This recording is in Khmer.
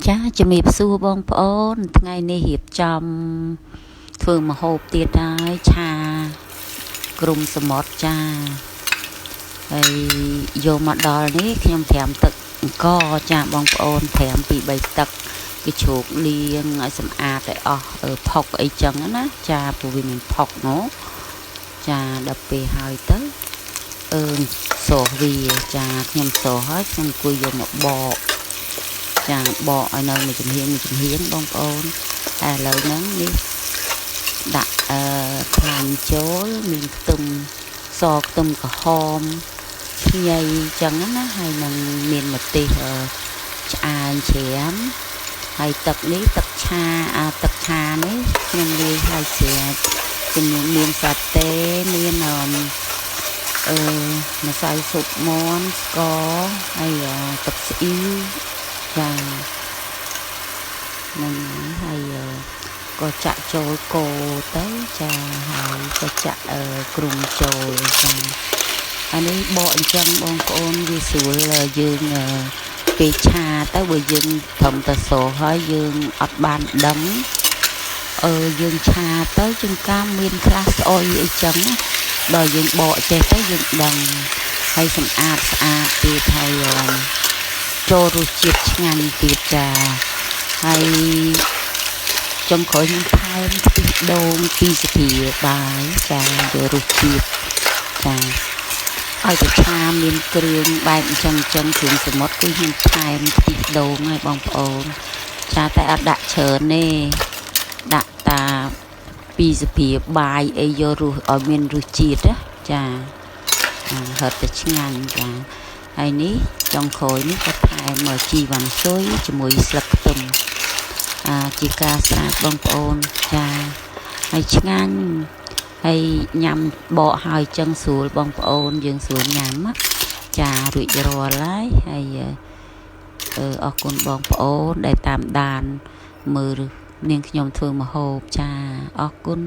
ចាជំរាបសួរបងប្អូនថ្ងៃនេះរៀបចំធ្វើម្ហូបទៀតហើយឆាគ្រំសមុទ្រចាហើយយកមកដល់នេះខ្ញុំត្រាំទឹកអង្គចាបងប្អូនត្រាំពី3ទឹកគេជ្រូកលាងឲ្យសម្អាតឲ្យអស់ផុកអីចឹងណាចាព្រោះវាមានផុកនោះចាដល់ពេលហើយទៅសូសវាចាខ្ញុំសូសហើយខ្ញុំអង្គុយយកមកបកចាបកឲ្យនៅមួយចំហៀងបងប្អូនតែឥឡូវហ្នឹងនេះដាក់ខ្លាញ់ចូលមានខ្ទឹមសខ្ទឹមក្រហមខ្ញីចឹងណាហើយនឹងមានម្ទេសឆ្អើងច្រាមហើយទឹកនេះទឹកឆានេះខ្ញុំលាយហើយច្រាមមានសាតេមានម្សៅស៊ុបមាន់ស្ករហើយទឹកស្អ៊ីវចានឹងហើយក៏ចាក់ចូលកូរទៅចាហើយក៏ចាក់គ្រុំចូលចាអានេះបកអញ្ចឹងបងប្អូនវាស្រួលយើងពេលឆាទៅបើយើងត្រឹមតែសូសហើយយើងអត់បានដឹងយើងឆាទៅជួនកាលមានខ្លះស្អុយអីចឹងណាដល់យើងបកចេះទៅយើងដឹងហើយស្អាតទៀតហើយចូលរសជាតិឆ្ងាញ់ទៀតចាហើយចុងក្រោយខ្ញុំថែមខ្ទិះដូង2ស្លាបបាយចាយករសជាតិចាឲ្យតែឆាមានគ្រឿងបែបអញ្ចឹងគ្រឿងសមុទ្រគឺខ្ញុំថែមខ្ទិះដូងឲ្យបងប្អូនចាតែអត់ដាក់ច្រើនទេដាក់តា2ស្លាបបាយអីយករសឲ្យមានរសជាតិណាចាហត់តែឆ្ងាញ់ចាហើយនេះចុងក្រោយនេះក៏ថែមជីវ៉ាន់ស៊ុយជាមួយស្លឹកខ្ទឹមជាការស្រាបបងប្អូនចាហើយឆ្ងាញ់ហើយញ៉ាំបកហើយចឹងស្រួលបងប្អូនយើងស្រួលញ៉ាំចារួចរាល់ហើយអរគុណបងប្អូនដែលតាមដានមើលនាងខ្ញុំធ្វើម្ហូបចាអរគុណ